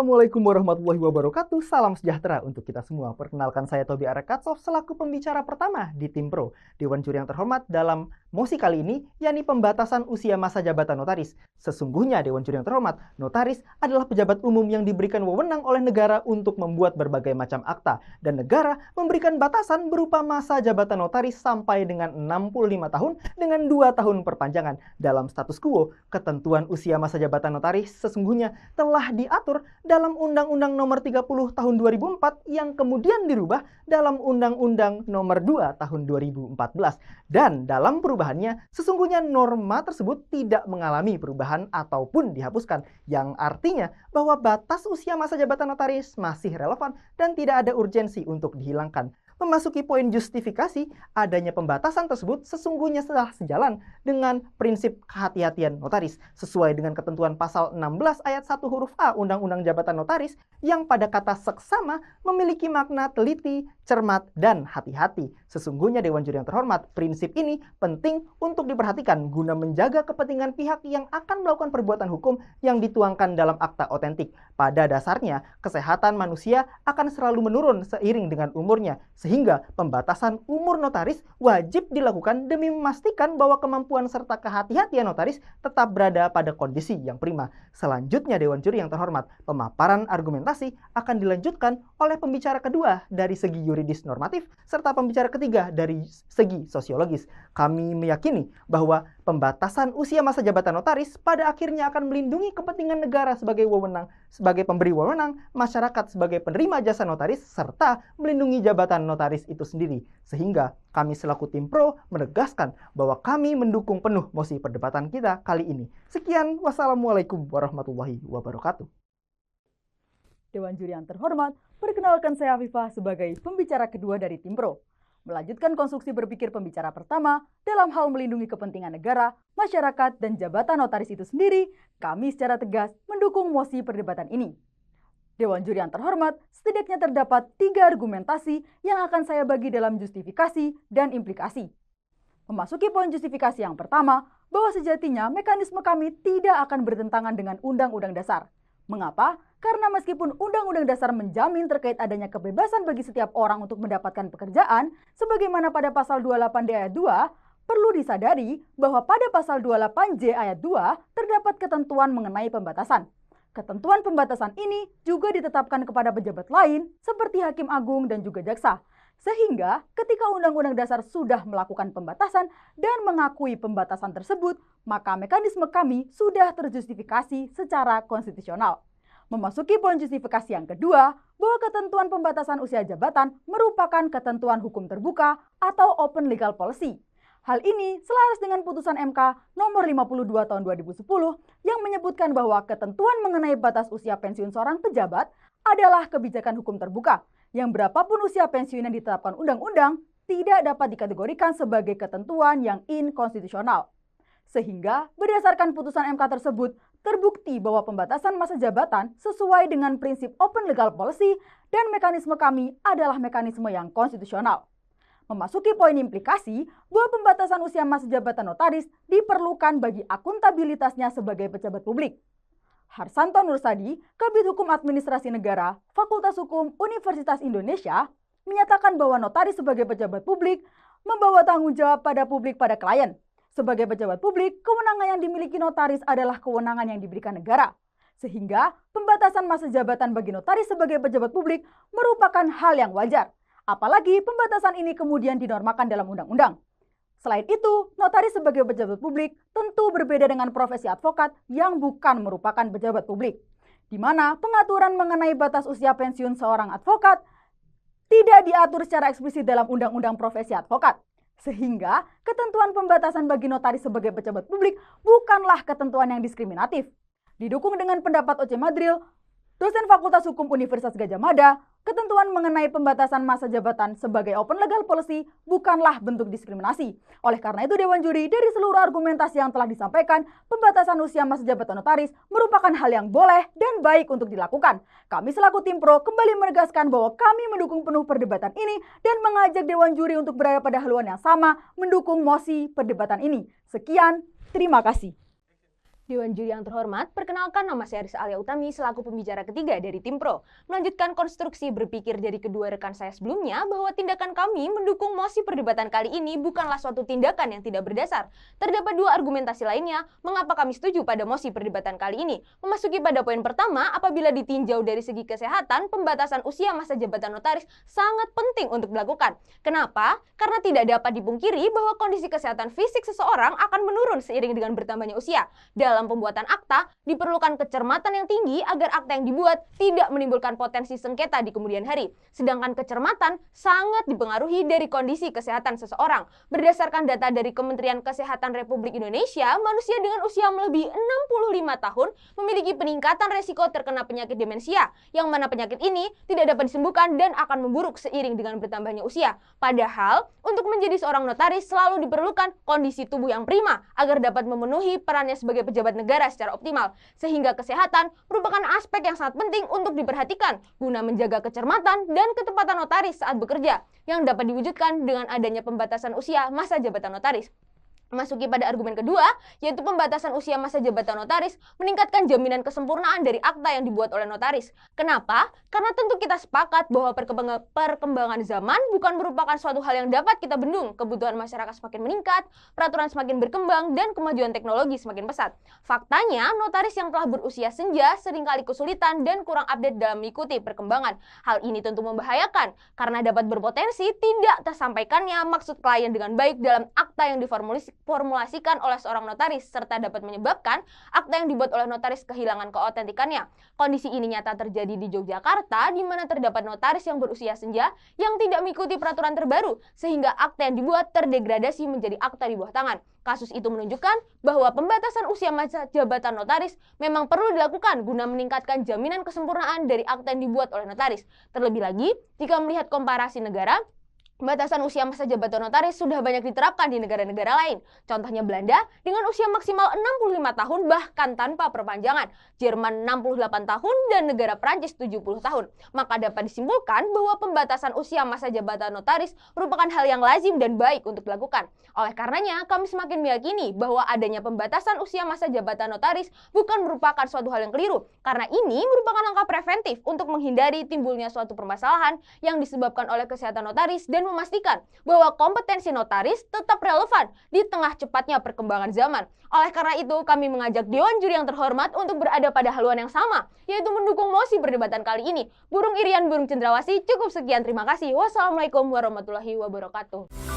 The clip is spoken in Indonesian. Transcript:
Assalamualaikum warahmatullahi wabarakatuh. Salam sejahtera untuk kita semua. Perkenalkan saya Tobi Arekatsov selaku pembicara pertama di Tim Pro. Dewan Juri yang terhormat dalam mosi kali ini, yakni pembatasan usia masa jabatan notaris. Sesungguhnya Dewan Juri yang terhormat, notaris adalah pejabat umum yang diberikan wewenang oleh negara untuk membuat berbagai macam akta. Dan negara memberikan batasan berupa masa jabatan notaris sampai dengan 65 tahun dengan 2 tahun perpanjangan. Dalam status quo, ketentuan usia masa jabatan notaris sesungguhnya telah diatur dalam Undang-Undang Nomor 30 Tahun 2004 yang kemudian dirubah dalam Undang-Undang Nomor 2 Tahun 2014. Dan dalam perubahannya, sesungguhnya norma tersebut tidak mengalami perubahan ataupun dihapuskan, yang artinya bahwa batas usia masa jabatan notaris masih relevan dan tidak ada urgensi untuk dihilangkan. Memasuki poin justifikasi, adanya pembatasan tersebut sesungguhnya telah sejalan dengan prinsip kehati-hatian notaris sesuai dengan ketentuan pasal 16 ayat 1 huruf A Undang-Undang Jabatan Notaris yang pada kata seksama memiliki makna teliti, cermat, dan hati-hati. Sesungguhnya Dewan Juri yang terhormat, prinsip ini penting untuk diperhatikan guna menjaga kepentingan pihak yang akan melakukan perbuatan hukum yang dituangkan dalam akta otentik. Pada dasarnya, kesehatan manusia akan selalu menurun seiring dengan umurnya, sehingga pembatasan umur notaris wajib dilakukan demi memastikan bahwa kemampuan serta kehati-hatian notaris tetap berada pada kondisi yang prima. Selanjutnya Dewan Juri yang terhormat, pemaparan argumentasi akan dilanjutkan oleh pembicara kedua dari segi yuridis normatif serta pembicara ketiga dari segi sosiologis. Kami meyakini bahwa pembatasan usia masa jabatan notaris pada akhirnya akan melindungi kepentingan negara sebagai pemberi wewenang, masyarakat sebagai penerima jasa notaris, serta melindungi jabatan notaris itu sendiri. Sehingga kami selaku Tim Pro menegaskan bahwa kami mendukung penuh mosi perdebatan kita kali ini. Sekian, wassalamualaikum warahmatullahi wabarakatuh. Dewan Juri yang terhormat, perkenalkan saya Afifah sebagai pembicara kedua dari Tim Pro. Melanjutkan konstruksi berpikir pembicara pertama dalam hal melindungi kepentingan negara, masyarakat, dan jabatan notaris itu sendiri, kami secara tegas mendukung mosi perdebatan ini. Dewan Juri yang terhormat, setidaknya terdapat 3 argumentasi yang akan saya bagi dalam justifikasi dan implikasi. Memasuki poin justifikasi yang pertama, bahwa sejatinya mekanisme kami tidak akan bertentangan dengan Undang-Undang Dasar. Mengapa? Karena meskipun Undang-Undang Dasar menjamin terkait adanya kebebasan bagi setiap orang untuk mendapatkan pekerjaan, sebagaimana pada pasal 28D ayat 2, perlu disadari bahwa pada pasal 28J ayat 2 terdapat ketentuan mengenai pembatasan. Ketentuan pembatasan ini juga ditetapkan kepada pejabat lain seperti Hakim Agung dan juga jaksa. Sehingga ketika Undang-Undang Dasar sudah melakukan pembatasan dan mengakui pembatasan tersebut, maka mekanisme kami sudah terjustifikasi secara konstitusional. Memasuki poin justifikasi yang kedua, bahwa ketentuan pembatasan usia jabatan merupakan ketentuan hukum terbuka atau open legal policy. Hal ini selaras dengan putusan MK nomor 52 tahun 2010 yang menyebutkan bahwa ketentuan mengenai batas usia pensiun seorang pejabat adalah kebijakan hukum terbuka yang berapapun usia pensiun yang ditetapkan undang-undang tidak dapat dikategorikan sebagai ketentuan yang inkonstitusional. Sehingga berdasarkan putusan MK tersebut terbukti bahwa pembatasan masa jabatan sesuai dengan prinsip open legal policy dan mekanisme kami adalah mekanisme yang konstitusional. Memasuki poin implikasi bahwa pembatasan usia masa jabatan notaris diperlukan bagi akuntabilitasnya sebagai pejabat publik. Harsanto Nursadi, Kabid Hukum Administrasi Negara, Fakultas Hukum Universitas Indonesia, menyatakan bahwa notaris sebagai pejabat publik membawa tanggung jawab pada publik pada klien. Sebagai pejabat publik, kewenangan yang dimiliki notaris adalah kewenangan yang diberikan negara. Sehingga pembatasan masa jabatan bagi notaris sebagai pejabat publik merupakan hal yang wajar. Apalagi pembatasan ini kemudian dinormakan dalam undang-undang. Selain itu, notaris sebagai pejabat publik tentu berbeda dengan profesi advokat yang bukan merupakan pejabat publik, di mana pengaturan mengenai batas usia pensiun seorang advokat tidak diatur secara eksplisit dalam Undang-Undang Profesi Advokat. Sehingga ketentuan pembatasan bagi notaris sebagai pejabat publik bukanlah ketentuan yang diskriminatif. Didukung dengan pendapat Oce Madril, dosen Fakultas Hukum Universitas Gadjah Mada, ketentuan mengenai pembatasan masa jabatan sebagai open legal policy bukanlah bentuk diskriminasi. Oleh karena itu Dewan Juri dari seluruh argumentasi yang telah disampaikan, pembatasan usia masa jabatan notaris merupakan hal yang boleh dan baik untuk dilakukan. Kami selaku Tim Pro kembali menegaskan bahwa kami mendukung penuh perdebatan ini dan mengajak Dewan Juri untuk berada pada haluan yang sama mendukung mosi perdebatan ini. Sekian, terima kasih. Dewan Juri yang terhormat, perkenalkan nama saya Risa Alia Utami selaku pembicara ketiga dari Tim Pro. Melanjutkan konstruksi berpikir dari kedua rekan saya sebelumnya bahwa tindakan kami mendukung mosi perdebatan kali ini bukanlah suatu tindakan yang tidak berdasar. Terdapat dua argumentasi lainnya mengapa kami setuju pada mosi perdebatan kali ini. Memasuki pada poin pertama, apabila ditinjau dari segi kesehatan, pembatasan usia masa jabatan notaris sangat penting untuk dilakukan. Kenapa? Karena tidak dapat dipungkiri bahwa kondisi kesehatan fisik seseorang akan menurun seiring dengan bertambahnya usia. Dalam pembuatan akta, diperlukan kecermatan yang tinggi agar akta yang dibuat tidak menimbulkan potensi sengketa di kemudian hari. Sedangkan kecermatan sangat dipengaruhi dari kondisi kesehatan seseorang. Berdasarkan data dari Kementerian Kesehatan Republik Indonesia, manusia dengan usia melebihi 65 tahun memiliki peningkatan resiko terkena penyakit demensia, yang mana penyakit ini tidak dapat disembuhkan dan akan memburuk seiring dengan bertambahnya usia. Padahal, untuk menjadi seorang notaris selalu diperlukan kondisi tubuh yang prima agar dapat memenuhi perannya sebagai pejabat negara secara optimal, sehingga kesehatan merupakan aspek yang sangat penting untuk diperhatikan guna menjaga kecermatan dan ketepatan notaris saat bekerja, yang dapat diwujudkan dengan adanya pembatasan usia masa jabatan notaris. Memasuki pada argumen kedua, yaitu pembatasan usia masa jabatan notaris meningkatkan jaminan kesempurnaan dari akta yang dibuat oleh notaris. Kenapa? Karena tentu kita sepakat bahwa perkembangan zaman bukan merupakan suatu hal yang dapat kita bendung. Kebutuhan masyarakat semakin meningkat, peraturan semakin berkembang, dan kemajuan teknologi semakin pesat. Faktanya, notaris yang telah berusia senja seringkali kesulitan dan kurang update dalam mengikuti perkembangan. Hal ini tentu membahayakan, karena dapat berpotensi tidak tersampaikannya maksud klien dengan baik dalam akta yang diformulasikan oleh seorang notaris, serta dapat menyebabkan akta yang dibuat oleh notaris kehilangan keotentikannya. Kondisi ini nyata terjadi di Yogyakarta, di mana terdapat notaris yang berusia senja yang tidak mengikuti peraturan terbaru, sehingga akta yang dibuat terdegradasi menjadi akta di bawah tangan. Kasus itu menunjukkan bahwa pembatasan usia masa jabatan notaris memang perlu dilakukan guna meningkatkan jaminan kesempurnaan dari akta yang dibuat oleh notaris. Terlebih lagi, jika melihat komparasi negara, pembatasan usia masa jabatan notaris sudah banyak diterapkan di negara-negara lain. Contohnya Belanda dengan usia maksimal 65 tahun bahkan tanpa perpanjangan, Jerman 68 tahun, dan negara Prancis 70 tahun. Maka dapat disimpulkan bahwa pembatasan usia masa jabatan notaris merupakan hal yang lazim dan baik untuk dilakukan. Oleh karenanya, kami semakin meyakini bahwa adanya pembatasan usia masa jabatan notaris bukan merupakan suatu hal yang keliru, karena ini merupakan langkah preventif untuk menghindari timbulnya suatu permasalahan yang disebabkan oleh kesehatan notaris dan memastikan bahwa kompetensi notaris tetap relevan di tengah cepatnya perkembangan zaman. Oleh karena itu, kami mengajak Dewan Juri yang terhormat untuk berada pada haluan yang sama, yaitu mendukung mosi perdebatan kali ini. Burung Irian, burung cendrawasih, cukup sekian, terima kasih. Wassalamualaikum warahmatullahi wabarakatuh.